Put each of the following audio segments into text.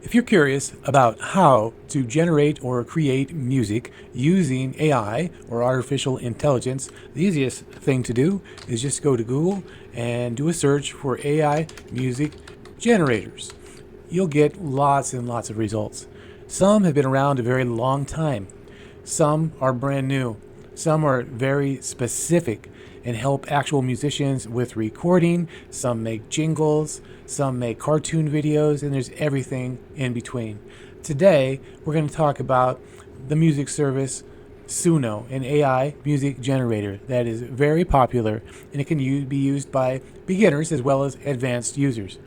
If you're curious about how to generate or create music using AI or artificial intelligence, the easiest thing to do is just go to Google and do a search for AI music generators. You'll get lots and lots of results. Some have been around a very long time. Some are brand new. Some are very specific and help actual musicians with recording. Some make jingles, some make cartoon videos, and there's everything in between. Today, we're going to talk about the music service Suno, an AI music generator that is very popular, and it can be used by beginners as well as advanced users.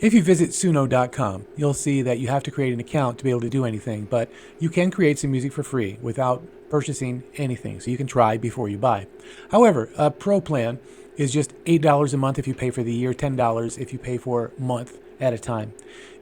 If you visit Suno.com, you'll see that you have to create an account to be able to do anything, but you can create some music for free without purchasing anything, so you can try before you buy. However, a pro plan is just $8 a month if you pay for the year, $10 if you pay for a month at a time.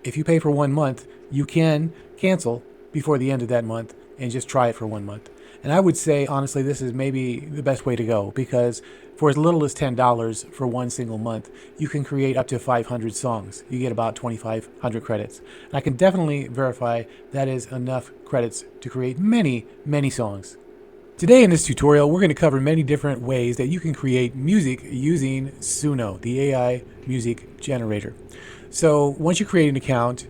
If you pay for 1 month, you can cancel before the end of that month and just try it for 1 month. And I would say, honestly, this is maybe the best way to go, because for as little as $10 for one single month, you can create up to 500 songs. You get about 2,500 credits. And I can definitely verify that is enough credits to create many, many songs. Today in this tutorial, we're going to cover many different ways that you can create music using Suno, the AI music generator. So once you create an account,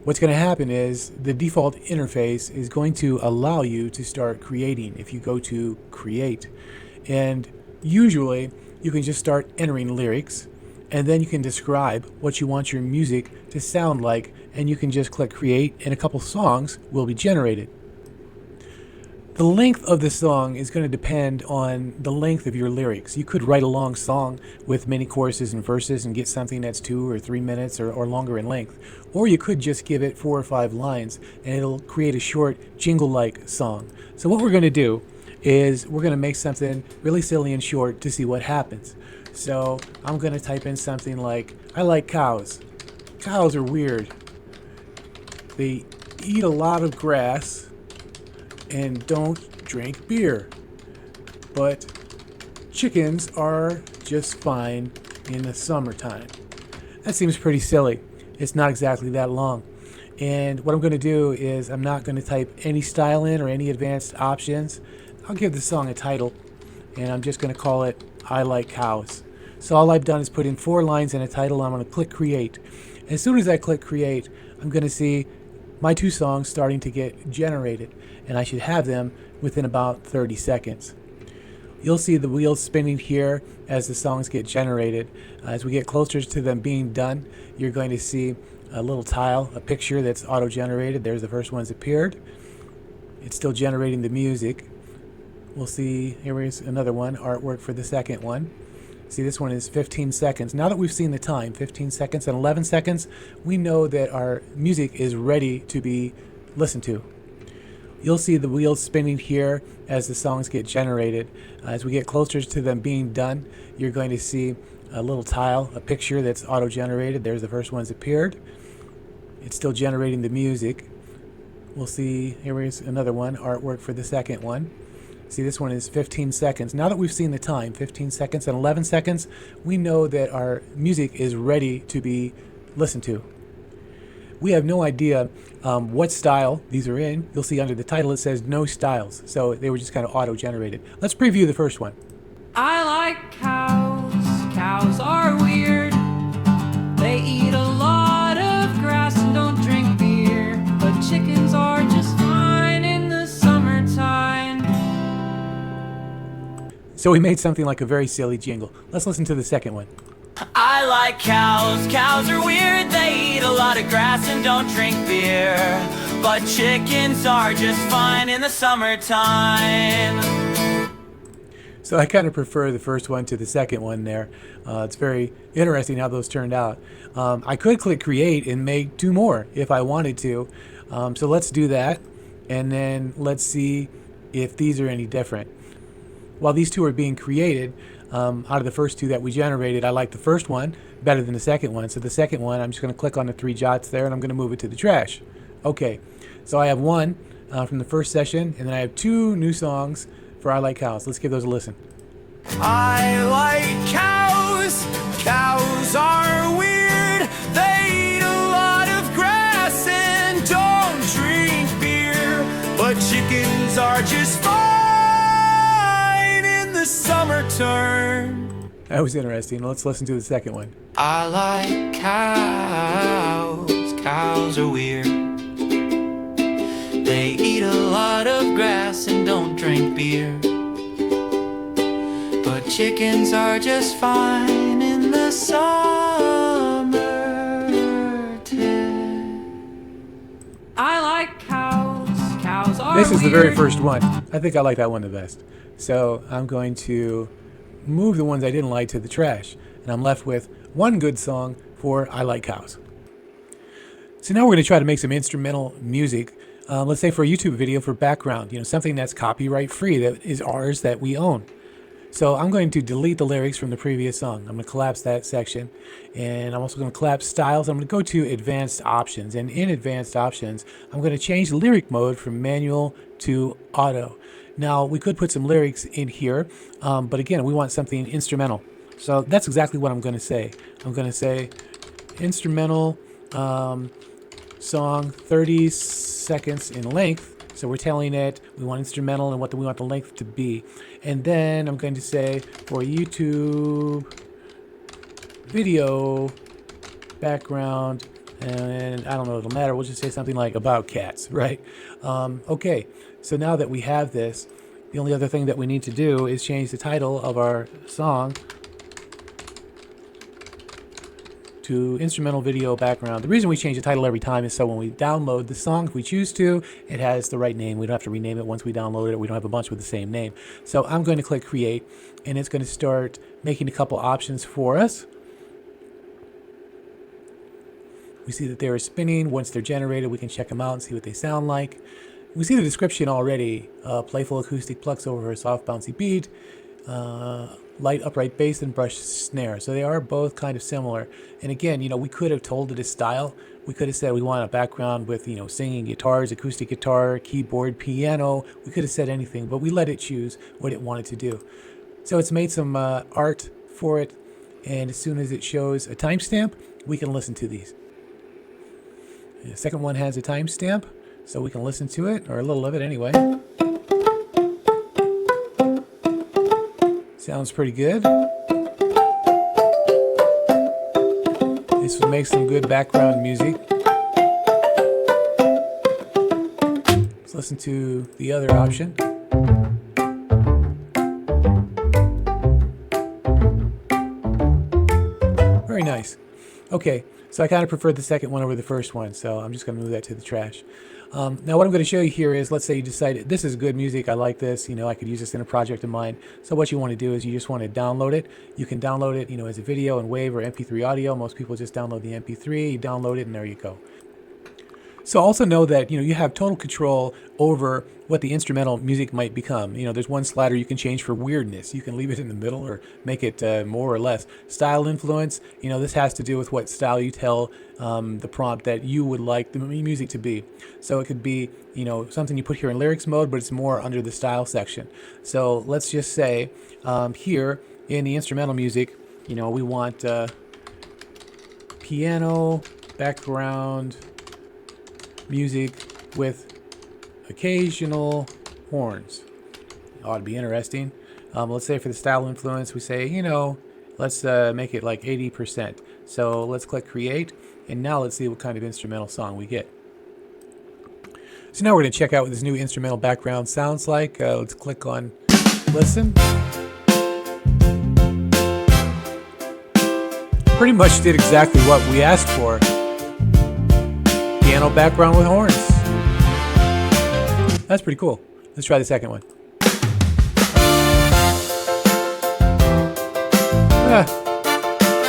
what's going to happen is the default interface is going to allow you to start creating if you go to create. And usually you can just start entering lyrics, and then you can describe what you want your music to sound like, and you can just click create and a couple songs will be generated. The length of the song is going to depend on the length of your lyrics. You could write a long song with many choruses and verses and get something that's 2 or 3 minutes or longer in length. Or you could just give it 4 or 5 lines and it'll create a short jingle-like song. So what we're going to do is we're going to make something really silly and short to see what happens. So I'm going to type in something like, I like cows. Cows are weird. They eat a lot of grass and don't drink beer. But chickens are just fine in the summertime. That seems pretty silly. It's not exactly that long. And what I'm going to do is I'm not going to type any style in or any advanced options. I'll give the song a title, and I'm just going to call it I Like Cows. So all I've done is put in 4 lines and a title. I'm going to click create. As soon as I click create, I'm going to see my 2 songs starting to get generated, and I should have them within about 30 seconds. You'll see the wheels spinning here as the songs get generated. As we get closer to them being done, you're going to see a little tile, a picture that's auto-generated. There's the first one's appeared. It's still generating the music. We'll see, here is another one, artwork for the second one. See, this one is 15 seconds. Now that we've seen the time, 15 seconds and 11 seconds, we know that our music is ready to be listened to. You'll see the wheels spinning here as the songs get generated. As we get closer to them being done, you're going to see a little tile, a picture that's auto-generated. There's the first one's appeared. It's still generating the music. We'll see, here is another one, artwork for the second one. See, this one is 15 seconds. Now that we've seen the time, 15 seconds and 11 seconds, we know that our music is ready to be listened to. We have no idea what style these are in. You'll see under the title it says no styles, so they were just kind of auto-generated. Let's preview the first one. I like cows. Cows are weird. They eat a lot of grass and don't drink beer. But chickens are just fine in the summertime. So we made something like a very silly jingle. Let's listen to the second one. I like cows. Cows are weird. They eat a lot of grass and don't drink beer. But chickens are just fine in the summertime. So I kind of prefer the first one to the second one there. It's very interesting how those turned out. I could click create and make 2 more if I wanted to. So let's do that. And then let's see if these are any different. While these 2 are being created, out of the first 2 that we generated, I like the first one better than the second one. So the second one, I'm just going to click on the 3 dots there, and I'm going to move it to the trash. Okay, so I have 1 from the first session, and then I have 2 new songs for I Like Cows. Let's give those a listen. I like cows. Cows are weird. They eat a lot of grass chickens are just fine in the summertime. That was interesting. Let's listen to the second one. I like cows. Cows are weird. They eat a lot of grass and don't drink beer. But chickens are just fine in the summertime. I like cows. Cows are This is the very weird. first one. I think I like that one the best. So I'm going to move the ones I didn't like to the trash. And I'm left with one good song for I Like Cows. So now we're going to try to make some instrumental music. Let's say for a YouTube video for background, something that's copyright free, that is ours, that we own. So I'm going to delete the lyrics from the previous song. I'm going to collapse that section. And I'm also going to collapse styles. I'm going to go to advanced options. And in advanced options, I'm going to change the lyric mode from manual to auto. Now, we could put some lyrics in here, but again, we want something instrumental. So that's exactly what I'm going to say. I'm going to say instrumental song 30 seconds in length. So we're telling it we want instrumental and what do we want the length to be. And then I'm going to say for YouTube video background, and I don't know, it'll matter. We'll just say something like about cats, right? Okay, so now that we have this, the only other thing that we need to do is change the title of our song to instrumental video background. The reason we change the title every time is so when we download the song, if we choose to, it has the right name. We don't have to rename it once we download it. We don't have a bunch with the same name. So I'm going to click create, and it's going to start making a couple options for us. We see that they're spinning. Once they're generated, we can check them out and see what they sound like. We see the description already. Playful acoustic plucks over a soft bouncy beat. Light upright bass and brush snare. So they are both kind of similar. And again, we could have told it a style. We could have said we want a background with, singing guitars, acoustic guitar, keyboard, piano. We could have said anything, but we let it choose what it wanted to do. So it's made some art for it. And as soon as it shows a timestamp, we can listen to these. The second one has a timestamp, so we can listen to it, or a little of it anyway. Sounds pretty good. This would make some good background music. Let's listen to the other option. Very nice. Okay, so I kind of prefer the second one over the first one, so I'm just going to move that to the trash. Now what I'm going to show you here is, let's say you decided this is good music, I like this, I could use this in a project of mine. So what you want to do is you just want to download it. You can download it, as a video and WAV or MP3 audio. Most people just download the MP3, you download it, and there you go. So also know that you have total control over what the instrumental music might become. There's one slider you can change for weirdness. You can leave it in the middle or make it more or less. Style influence, this has to do with what style you tell the prompt that you would like the music to be. So it could be something you put here in lyrics mode, but it's more under the style section. So let's just say here in the instrumental music, we want piano background music with occasional horns. Ought to be interesting. Let's say for the style influence, we say, let's make it like 80%. So let's click create, and now let's see what kind of instrumental song we get. So now we're going to check out what this new instrumental background sounds like. Let's click on listen. Pretty much did exactly what we asked for. Piano background with horns. That's pretty cool. Let's try the second one.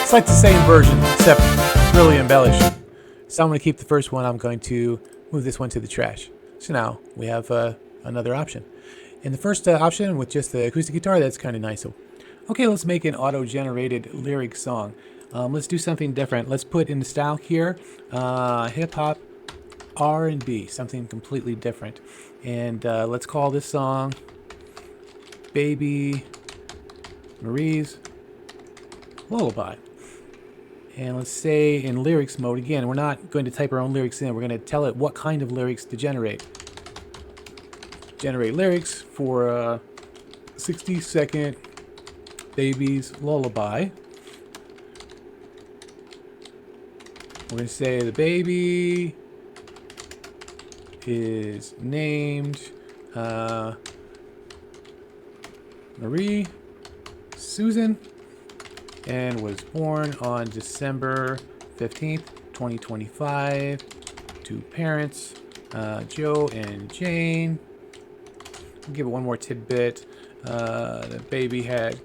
It's like the same version, except really embellished. So I'm going to keep the first one. I'm going to move this one to the trash. So now we have another option. In the first option with just the acoustic guitar, that's kind of nice. Okay, let's make an auto-generated lyric song. Let's do something different. Let's put in the style here, hip-hop, R&B, something completely different. And let's call this song Baby Marie's Lullaby. And let's say in lyrics mode, again, we're not going to type our own lyrics in. We're going to tell it what kind of lyrics to generate. generate lyrics for a 60-second baby's lullaby. We're going to say the baby is named Marie Susan and was born on December 15th, 2025 to parents Joe and Jane. I'll give it one more tidbit. The baby had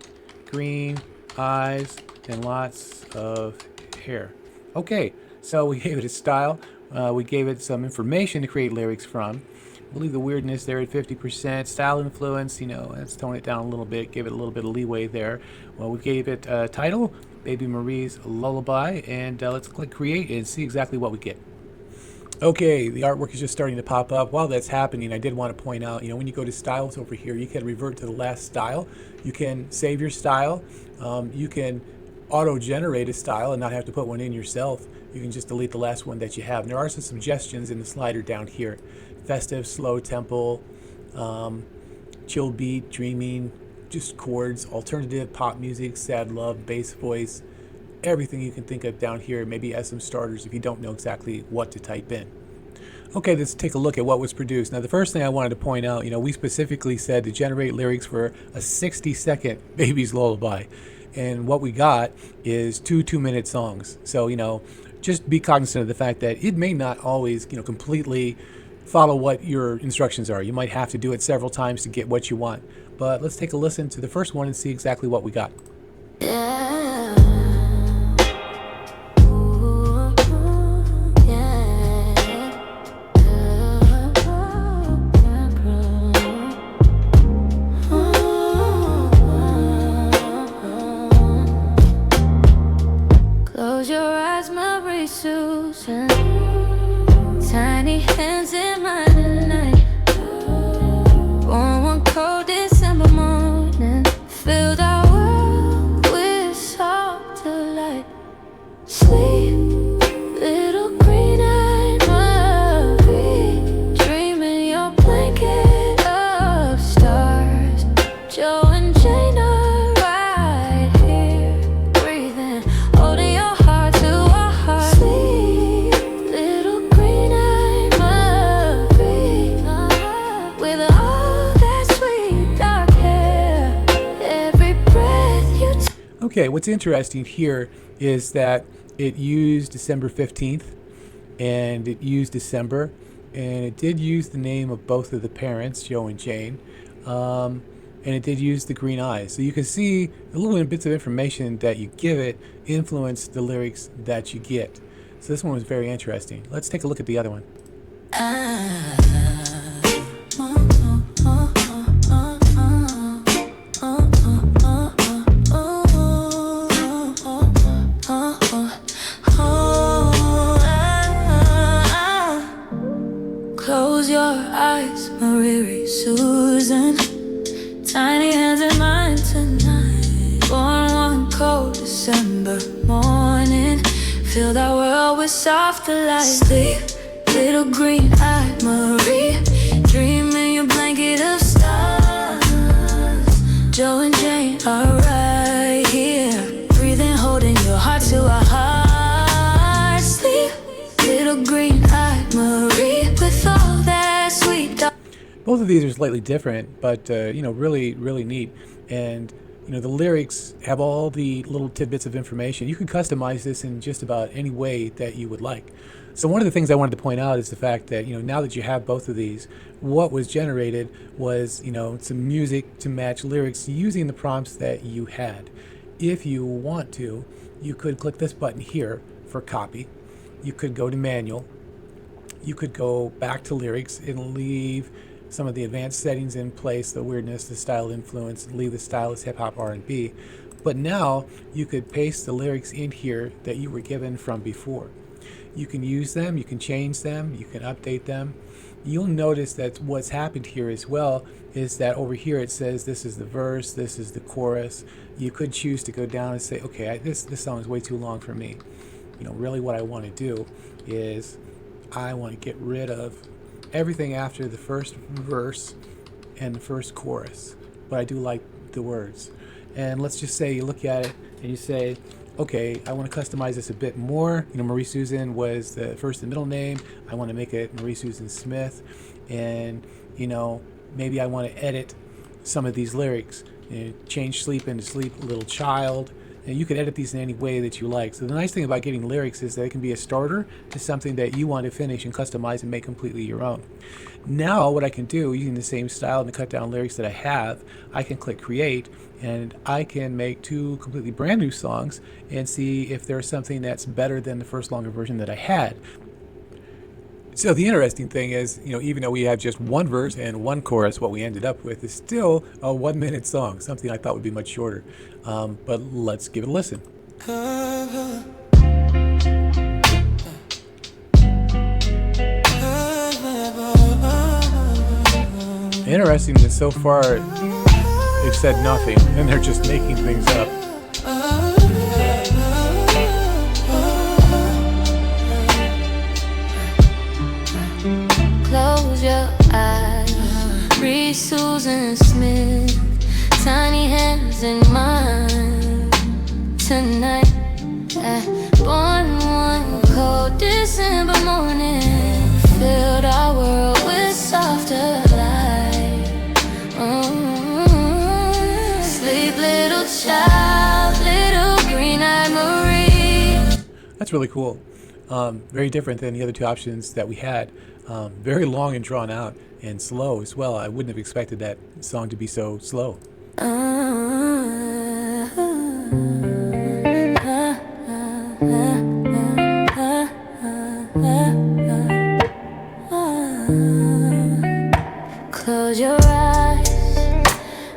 green eyes and lots of hair. Okay, so we gave it a style. We gave it some information to create lyrics from. We'll leave the weirdness there at 50%. Style influence, let's tone it down a little bit, give it a little bit of leeway there. Well, we gave it a title, Baby Marie's Lullaby, and let's click create and see exactly what we get. Okay, the artwork is just starting to pop up. While that's happening, I did want to point out, when you go to styles over here, you can revert to the last style. You can save your style. You can auto-generate a style and not have to put one in yourself. You can just delete the last one that you have. And there are some suggestions in the slider down here. Festive, slow tempo, chill beat, dreaming, just chords, alternative, pop music, sad love, bass voice, everything you can think of down here. Maybe as some starters if you don't know exactly what to type in. Okay, let's take a look at what was produced. Now, the first thing I wanted to point out, we specifically said to generate lyrics for a 60-second baby's lullaby. And what we got is two 2-minute songs. So, just be cognizant of the fact that it may not always, completely follow what your instructions are. You might have to do it several times to get what you want. But let's take a listen to the first one and see exactly what we got. Close your eyes, Marie Susan. Tiny hands in mine tonight. Born one cold December morning, filled our world with soft delight. Sweet little green-eyed Marie, dreaming your blanket of stars. Joe and Jane are right here, breathing, holding your heart to our heart. Sweet little green-eyed Marie, with all that sweet dark hair, every breath you take. Okay, what's interesting here is that it used December 15th and it used December, and it did use the name of both of the parents, Joe and Jane, and it did use the green eyes. So you can see the little bits of information that you give it influence the lyrics that you get. So this one was very interesting. Let's take a look at the other one. Close your eyes, Marie Susan. Tiny hands in mine tonight. Born one cold December morning, filled our world with soft delight. Sleep, little green-eyed Marie, dreaming your blanket of stars. Joe and Jane are right here, breathing, holding your heart to our heart. Sleep, little green-eyed Marie, with all that sweet dark. Both of these are slightly different, but really, really neat. And the lyrics have all the little tidbits of information. You can customize this in just about any way that you would like. So one of the things I wanted to point out is the fact that now that you have both of these, what was generated was some music to match lyrics using the prompts that you had. If you want to, you could click this button here for copy. You could go to manual. You could go back to lyrics and leave some of the advanced settings in place, the weirdness, the style influence, and leave the style as hip-hop R&B. But now you could paste the lyrics in here that you were given from before. You can use them, you can change them, you can update them. You'll notice that what's happened here as well is that over here it says this is the verse, this is the chorus. You could choose to go down and say, okay, this song is way too long for me. Really what I want to do is I want to get rid of everything after the first verse and the first chorus, but I do like the words. And let's just say you look at it and you say, okay, I want to customize this a bit more. You know, Marie Susan was the first and middle name. I want to make it Marie Susan Smith. And, you know, maybe I want to edit some of these lyrics. You know, change sleep into sleep little child. And you can edit these in any way that you like. So the nice thing about getting lyrics is that it can be a starter to something that you want to finish and customize and make completely your own. Now what I can do, using the same style and the cut down lyrics that I have, I can click create and I can make 2 completely brand new songs and see if there's something that's better than the first longer version that I had. So the interesting thing is, you know, even though we have just 1 verse and 1 chorus, what we ended up with is still a 1-minute song, something I thought would be much shorter. But let's give it a listen. Interesting that so far they've said nothing and they're just making things up. Close your eyes, read Susan Smith, tiny hands in mine tonight. Born one cold December morning, filled our world with softer light. Sleep, little child, little green-eyed Marie. That's really cool. Very different than the other 2 options that we had. Very long and drawn out and slow as well. I wouldn't have expected that song to be so slow. Close your eyes,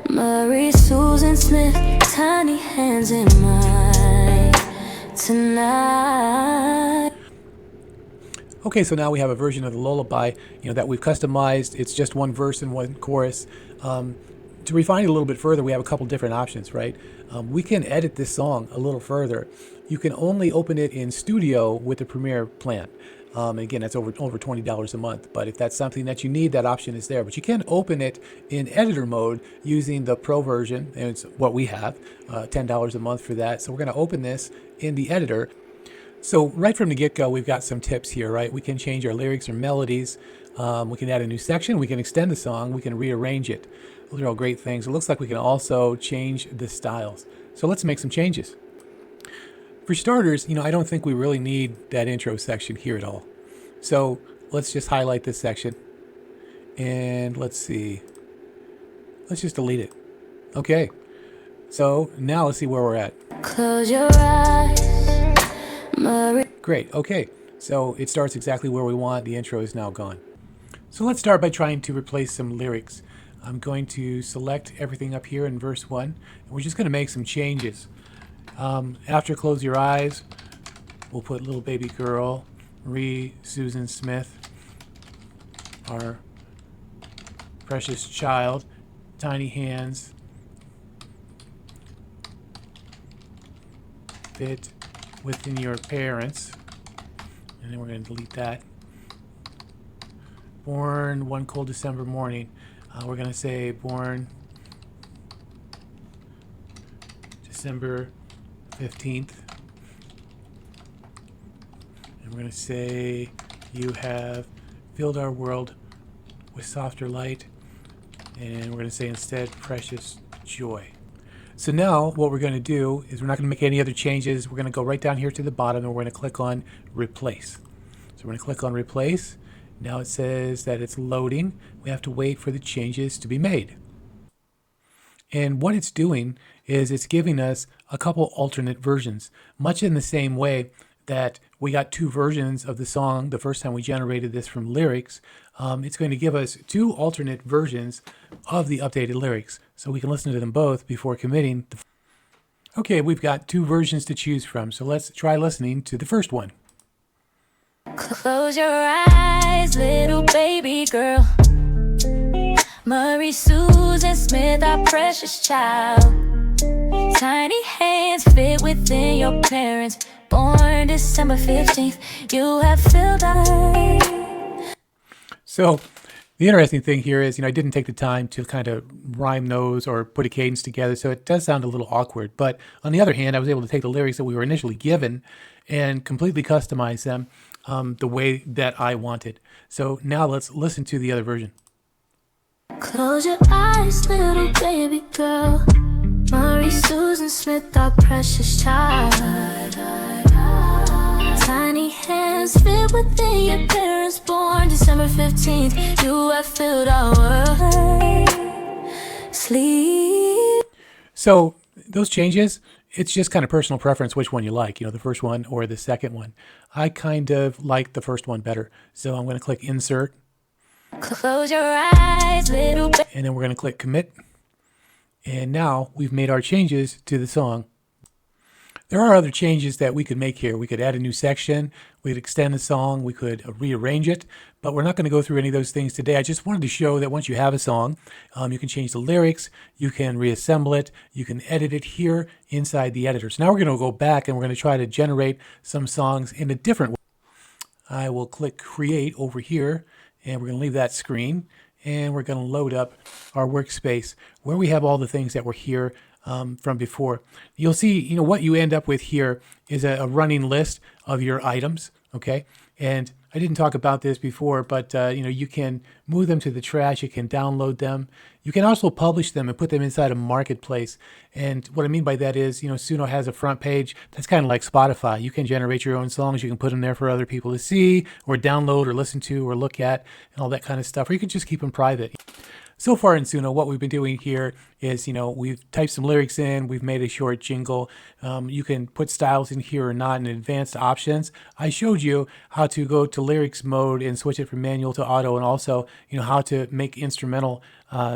Marie Susan Smith, tiny hands in mine tonight. Okay, so now we have a version of the lullaby, you know, that we've customized. It's just 1 verse and 1 chorus. To refine it a little bit further, we have a couple different options, right? We can edit this song a little further. You can only open it in Studio with the Premiere plan. Again, that's over $20 a month. But if that's something that you need, that option is there. But you can open it in editor mode using the Pro version, and it's what we have, $10 a month for that. So we're going to open this in the editor. So right from the get-go, we've got some tips here, right? We can change our lyrics or melodies. We can add a new section. We can extend the song. We can rearrange it. Those are all great things. It looks like we can also change the styles. So let's make some changes. For starters, you know, I don't think we really need that intro section here at all. So let's just highlight this section. And let's see. Let's just delete it. Okay. So now let's see where we're at. Close your eyes, Marie. Great. Okay. So it starts exactly where we want. The intro is now gone. So let's start by trying to replace some lyrics. I'm going to select everything up here in verse 1. And we're just going to make some changes. After close your eyes, we'll put little baby girl, Marie Susan Smith, our precious child, tiny hands, fit within your parents. And then we're going to delete that. Born one cold December morning. We're going to say born December 15th. And we're going to say you have filled our world with softer light. And we're going to say instead precious joy. So now what we're going to do is we're not going to make any other changes. We're going to go right down here to the bottom and we're going to click on replace. So we're going to click on replace. Now it says that it's loading. We have to wait for the changes to be made. And what it's doing is it's giving us a couple alternate versions, much in the same way that we got 2 versions of the song the first time we generated this from lyrics. It's going to give us 2 alternate versions of the updated lyrics, so we can listen to them both before committing. Okay, we've got 2 versions to choose from, so let's try listening to the first one. Close your eyes, little baby girl, Marie Susan Smith, our precious child. Tiny hands fit within your parents. Born December 15th, you have filled our... So The interesting thing here is, I didn't take the time to kind of rhyme those or put a cadence together, so it does sound a little awkward. But on the other hand, I was able to take the lyrics that we were initially given and completely customize them the way that I wanted. So now let's listen to the other version. Close your eyes, little baby girl. Marie Susan Smith, our precious child. Tiny hands fit within your parents, born December 15th. You have filled our world. Sleep. So those changes, it's just kind of personal preference which one you like, the first one or the second one. I kind of like the first one better. So I'm going to click Insert. Close your eyes, little baby. And then we're going to click Commit. And now we've made our changes to the song. There are other changes that we could make here. We could add a new section, we could extend the song, we could rearrange it, but we're not going to go through any of those things today. I just wanted to show that once you have a song, you can change the lyrics, you can reassemble it, you can edit it here inside the editor. So now we're going to go back and we're going to try to generate some songs in a different way. I will click Create over here, and we're going to leave that screen, and we're going to load up our workspace where we have all the things that were here from before. You'll see, what you end up with here is a running list of your items, okay? And I didn't talk about this before, but you can move them to the trash, you can download them. You can also publish them and put them inside a marketplace. And what I mean by that is, Suno has a front page that's kind of like Spotify. You can generate your own songs, you can put them there for other people to see or download or listen to or look at and all that kind of stuff. Or you can just keep them private. So far in Suno, what we've been doing here is, we've typed some lyrics in, we've made a short jingle. You can put styles in here or not in advanced options. I showed you how to go to lyrics mode and switch it from manual to auto, and also, how to make instrumental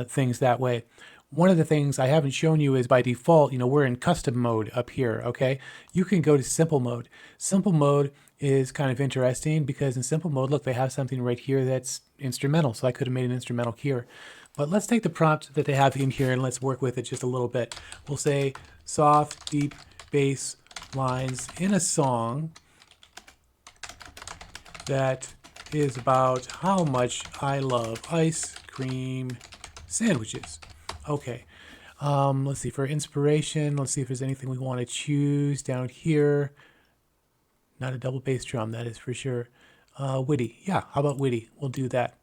things that way. One of the things I haven't shown you is by default, we're in custom mode up here, okay? You can go to simple mode. Simple mode is kind of interesting because in simple mode, look, they have something right here that's instrumental. So I could have made an instrumental here. But let's take the prompt that they have in here and let's work with it just a little bit. We'll say soft, deep bass lines in a song that is about how much I love ice cream sandwiches. Okay. Let's see, for inspiration, let's see if there's anything we want to choose down here. Not a double bass drum, that is for sure. Witty. Yeah, how about witty? We'll do that.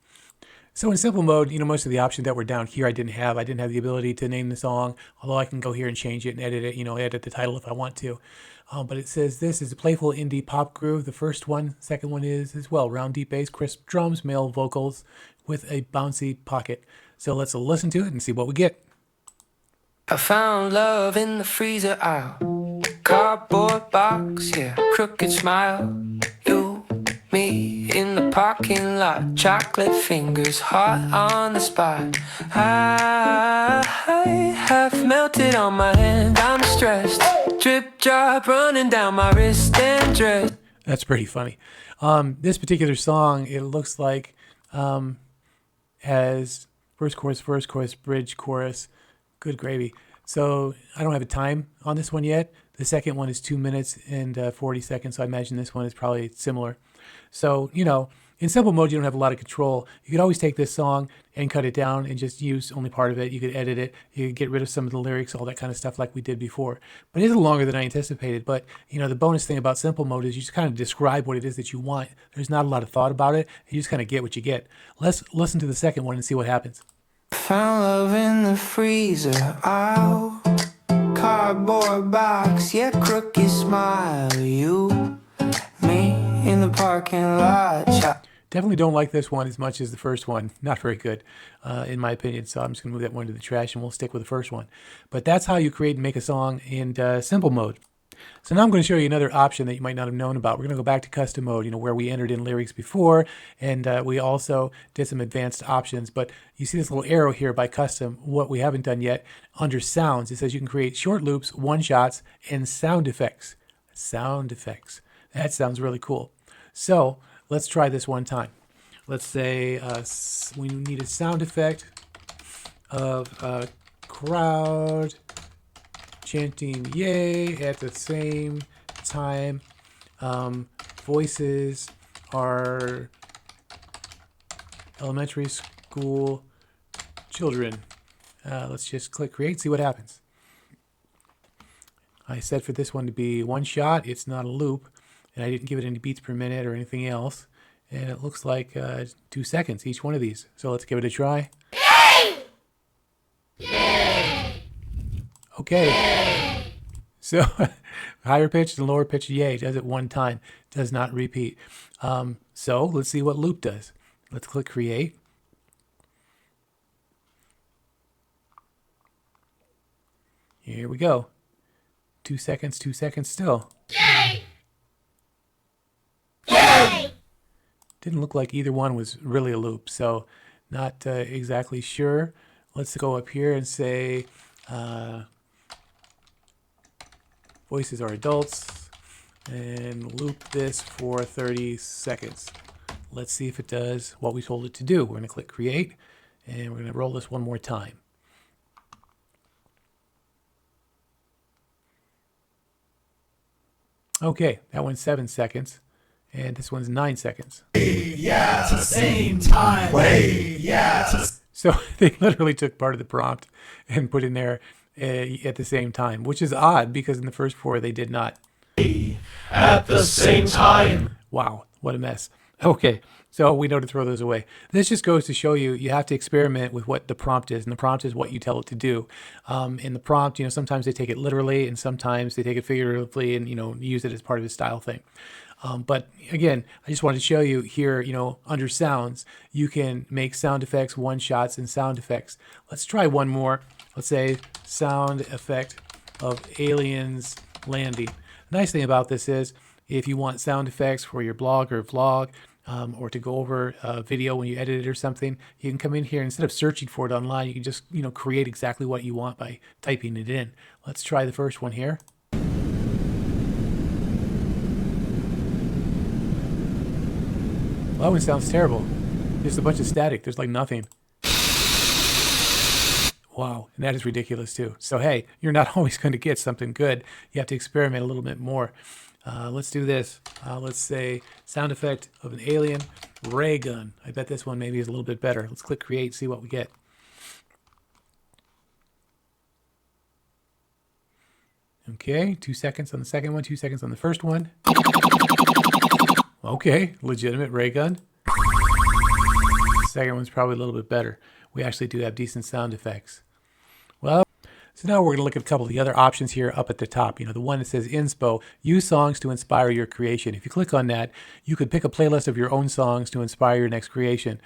So in simple mode, most of the options that were down here I didn't have. I didn't have the ability to name the song, although I can go here and change it and edit it, edit the title if I want to. But it says this is a playful indie pop groove. The first one, second one is as well. Round deep bass, crisp drums, male vocals with a bouncy pocket. So let's listen to it and see what we get. I found love in the freezer aisle. Cardboard box, yeah, crooked smile. You, me, in the parking lot. Chocolate fingers, hot on the spot. I have melted on my hand, I'm stressed. Drip drop running down my wrist and dress. That's pretty funny. This particular song, it looks like has verse, chorus, bridge, chorus. Good gravy. So I don't have a time on this one yet. The second one is 2 minutes and 40 seconds. So I imagine this one is probably similar. So, in simple mode, you don't have a lot of control. You could always take this song and cut it down and just use only part of it. You could edit it. You could get rid of some of the lyrics, all that kind of stuff like we did before. But it is a little longer than I anticipated. But, the bonus thing about simple mode is you just kind of describe what it is that you want. There's not a lot of thought about it. You just kind of get what you get. Let's listen to the second one and see what happens. Found love in the freezer aisle. Cardboard box, yeah, crooked smile. You, me, in the parking lot. Definitely don't like this one as much as the first one. Not very good, in my opinion. So I'm just going to move that one to the trash and we'll stick with the first one. But that's how you create and make a song in simple mode. So now I'm going to show you another option that you might not have known about. We're going to go back to custom mode, where we entered in lyrics before, and we also did some advanced options. But you see this little arrow here by custom. What we haven't done yet, under sounds, it says you can create short loops, one-shots, and sound effects. Sound effects. That sounds really cool. So let's try this one time. Let's say we need a sound effect of a crowd chanting yay at the same time. Voices are elementary school children. Let's just click create, see what happens. I set for this one to be one shot. It's not a loop, and I didn't give it any beats per minute or anything else. And it looks like 2 seconds each one of these. So let's give it a try. Okay. So higher pitched and lower pitched yay does it one time, does not repeat. So let's see what loop does. Let's click create. Here we go. 2 seconds still. Yay! Yay! Didn't look like either one was really a loop, so not exactly sure. Let's go up here and say voices are adults and loop this for 30 seconds. Let's see if it does what we told it to do. We're going to click create and we're going to roll this one more time. Okay, that one's 7 seconds, and this one's 9 seconds. Yeah, at the same time. Wait, yeah. So they literally took part of the prompt and put in there at the same time, which is odd because in the first 4 they did not. At the same time. Wow, what a mess. Okay, so we know to throw those away. This just goes to show you have to experiment with what the prompt is, and the prompt is what you tell it to do. In the prompt, sometimes they take it literally, and sometimes they take it figuratively, and use it as part of the style thing. But again, I just wanted to show you here, under sounds, you can make sound effects, one shots, and sound effects. Let's try one more. Let's say sound effect of aliens landing. The nice thing about this is if you want sound effects for your blog or vlog, or to go over a video when you edit it or something, you can come in here, instead of searching for it online, you can just create exactly what you want by typing it in. Let's try the first one here. Well, that one sounds terrible. There's a bunch of static. There's like nothing. Wow, and that is ridiculous too. So hey, you're not always going to get something good. You have to experiment a little bit more. Let's do this. Let's say sound effect of an alien ray gun. I bet this one maybe is a little bit better. Let's click create, see what we get. Okay, 2 seconds on the second one, 2 seconds on the first one. Okay, legitimate ray gun. The second one's probably a little bit better. We actually do have decent sound effects. Well, so now we're going to look at a couple of the other options here up at the top. The one that says Inspo, use songs to inspire your creation. If you click on that, you could pick a playlist of your own songs to inspire your next creation.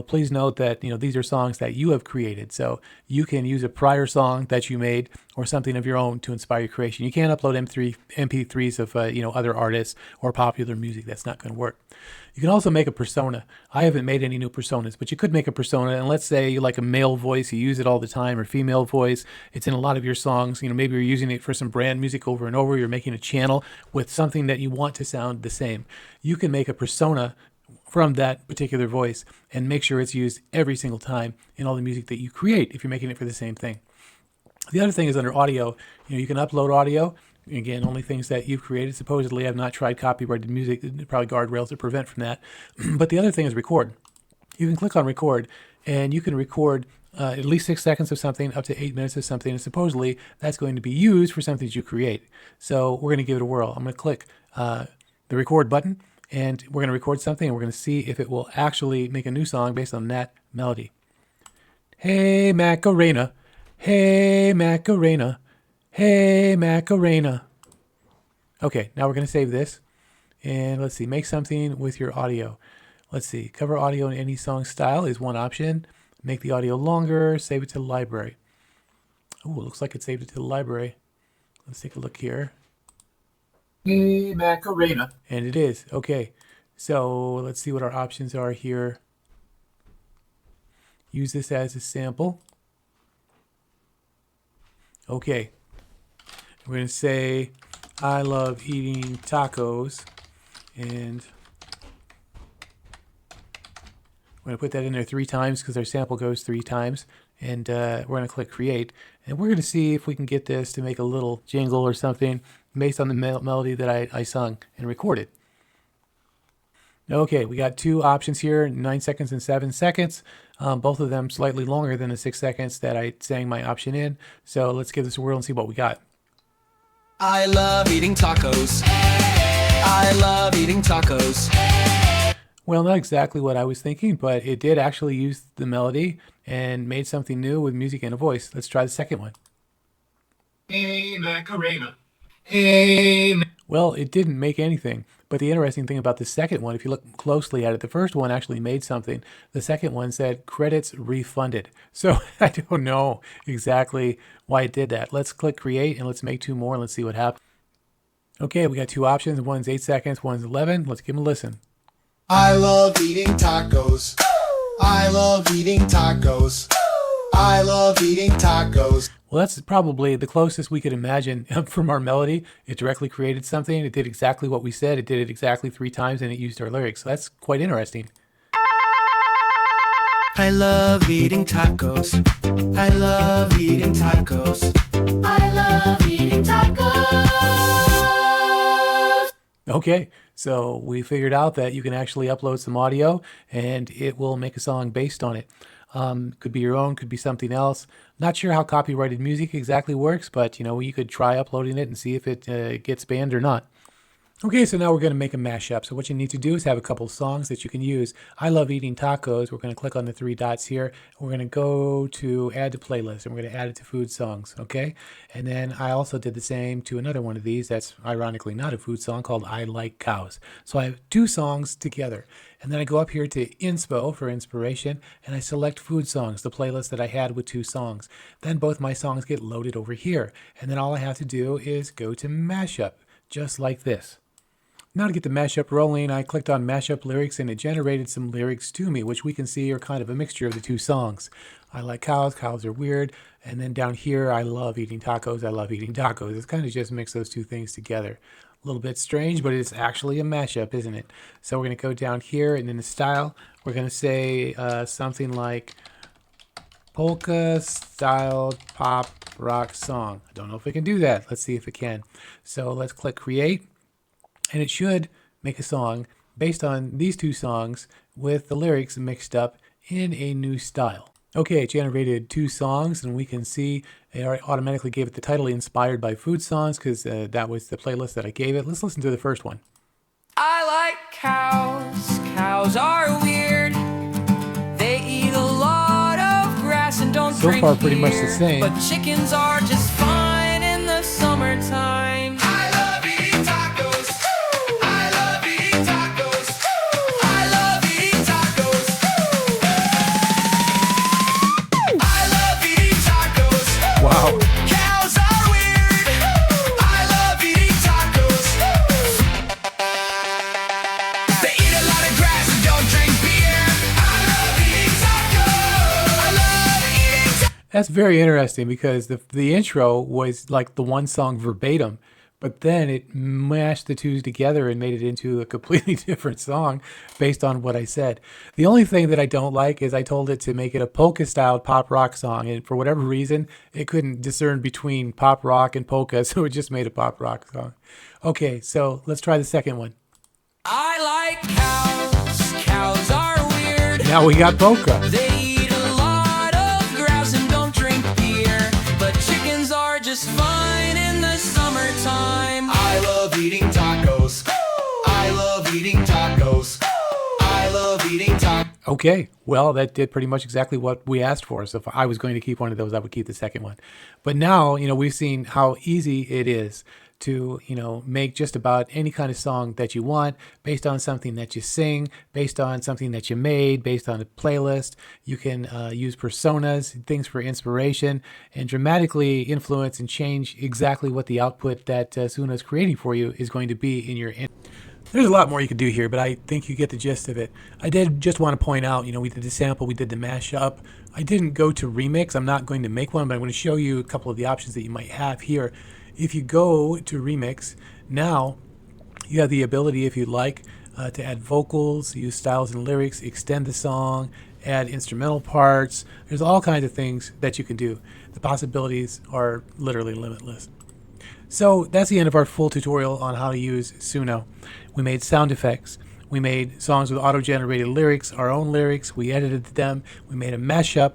Please note that, these are songs that you have created. So you can use a prior song that you made or something of your own to inspire your creation. You can't upload MP3s of, other artists or popular music. That's not going to work. You can also make a persona. I haven't made any new personas, but you could make a persona. And let's say you like a male voice, you use it all the time, or female voice. It's in a lot of your songs. Maybe you're using it for some brand music over and over. You're making a channel with something that you want to sound the same. You can make a persona from that particular voice and make sure it's used every single time in all the music that you create if you're making it for the same thing. The other thing is under audio, you can upload audio. Again, only things that you've created. Supposedly, I've not tried copyrighted music. Probably guardrails to prevent from that. But the other thing is record. You can click on record, and you can record at least 6 seconds of something up to 8 minutes of something. And supposedly, that's going to be used for something that you create. So we're going to give it a whirl. I'm going to click the record button, and we're going to record something, and we're going to see if it will actually make a new song based on that melody. Hey, Macarena. Hey, Macarena. Hey, Macarena. Okay, now we're going to save this. And let's see, make something with your audio. Let's see, cover audio in any song style is one option. Make the audio longer, save it to the library. Oh, it looks like it saved it to the library. Let's take a look here. Hey, Macarena. And it is. Okay, so let's see what our options are here. Use this as a sample. Okay. We're going to say, I love eating tacos, and we're going to put that in there 3 times because our sample goes 3 times, and we're going to click create, and we're going to see if we can get this to make a little jingle or something based on the melody that I sung and recorded. Okay, we got two options here, 9 seconds and 7 seconds. Both of them slightly longer than the 6 seconds that I sang my option in. So let's give this a whirl and see what we got. I love eating tacos. I love eating tacos. Well, not exactly what I was thinking, but it did actually use the melody and made something new with music and a voice. Let's try the second one. Hey Macarena. Hey. Well, it didn't make anything. But the interesting thing about the second one, if you look closely at it, the first one actually made something. The second one said credits refunded. So I don't know exactly why it did that. Let's click create and let's make two more and let's see what happens. Okay, we got two options. One's 8 seconds, one's 11. Let's give them a listen. I love eating tacos. I love eating tacos. I love eating tacos. Well, that's probably the closest we could imagine from our melody. It directly created something. It did exactly what we said. It did it exactly 3 times and it used our lyrics. So that's quite interesting. I love eating tacos. I love eating tacos. I love eating tacos. Okay, so we figured out that you can actually upload some audio and it will make a song based on it. Could be your own, could be something else. Not sure how copyrighted music exactly works, but you could try uploading it and see if it gets banned or not. Okay, so now we're going to make a mashup. So what you need to do is have a couple songs that you can use. I love eating tacos. We're going to click on the 3 dots here. We're going to go to add to playlist and we're going to add it to food songs. Okay. And then I also did the same to another one of these. That's ironically not a food song called I Like Cows. So I have 2 songs together. And then I go up here to Inspo for inspiration and I select food songs, the playlist that I had with 2 songs. Then both my songs get loaded over here. And then all I have to do is go to mashup, just like this. Now to get the mashup rolling, I clicked on mashup lyrics and it generated some lyrics to me, which we can see are kind of a mixture of the 2 songs. I like cows, cows are weird. And then down here, I love eating tacos, I love eating tacos. It's kind of just mixed those 2 things together. A little bit strange, but it's actually a mashup, isn't it? So we're going to go down here and in the style, we're going to say something like polka style pop rock song. I don't know if it can do that. Let's see if it can. So let's click create. And it should make a song based on these 2 songs with the lyrics mixed up in a new style. Okay, it generated 2 songs and we can see it automatically gave it the title inspired by food songs because that was the playlist that I gave it. Let's listen to the first one. I like cows. Cows are weird. They eat a lot of grass and don't So drink far, pretty much the beer. same. But chickens are just fine in the summertime. I love eating tacos. I love eating tacos. I love eating tacos. I love eating tacos. Wow. Cows are weird. I love eating tacos. They eat a lot of grass and don't drink beer. I love eating tacos. I love eating tacos. That's very interesting because the intro was like the one song verbatim, but then it mashed the 2 together and made it into a completely different song based on what I said. The only thing that I don't like is I told it to make it a polka-style pop rock song, and for whatever reason, it couldn't discern between pop rock and polka, so it just made a pop rock song. Okay, so let's try the second one. I like cows. Cows are weird. Now we got polka. They eat a lot of grass and don't drink beer. But chickens are just fine in the summertime. I love eating tacos. I love eating tacos. I love eating tacos. Okay, well, that did pretty much exactly what we asked for. So if I was going to keep one of those, I would keep the second one. But now, we've seen how easy it is to, make just about any kind of song that you want based on something that you sing, based on something that you made, based on a playlist. You can use personas, things for inspiration, and dramatically influence and change exactly what the output that Suno is creating for you is going to be in your There's a lot more you could do here, but I think you get the gist of it. I did just want to point out, we did the sample, we did the mashup. I didn't go to remix. I'm not going to make one, but I'm going to show you a couple of the options that you might have here. If you go to remix, now you have the ability, if you'd like, to add vocals, use styles and lyrics, extend the song, add instrumental parts. There's all kinds of things that you can do. The possibilities are literally limitless. So that's the end of our full tutorial on how to use Suno. We made sound effects. We made songs with auto-generated lyrics, our own lyrics. We edited them. We made a mashup.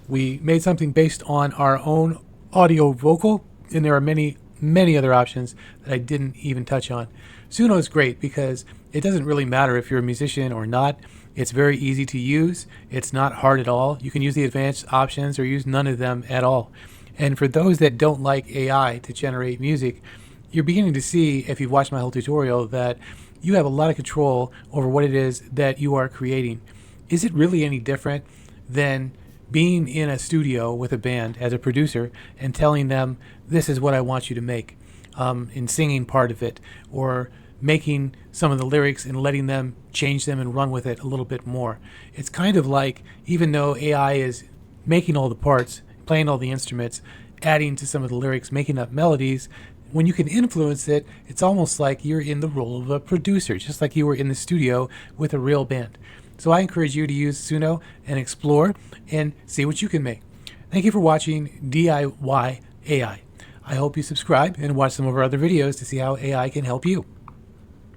We made something based on our own audio vocal, and there are many, many other options that I didn't even touch on. Suno is great because it doesn't really matter if you're a musician or not. It's very easy to use. It's not hard at all. You can use the advanced options or use none of them at all. And for those that don't like AI to generate music, you're beginning to see, if you've watched my whole tutorial, that you have a lot of control over what it is that you are creating. Is it really any different than being in a studio with a band as a producer and telling them, this is what I want you to make, and singing part of it, or making some of the lyrics and letting them change them and run with it a little bit more? It's kind of like, even though AI is making all the parts, playing all the instruments, adding to some of the lyrics, making up melodies, when you can influence it, it's almost like you're in the role of a producer, just like you were in the studio with a real band. So I encourage you to use Suno and explore and see what you can make. Thank you for watching DIY AI. I hope you subscribe and watch some of our other videos to see how AI can help you.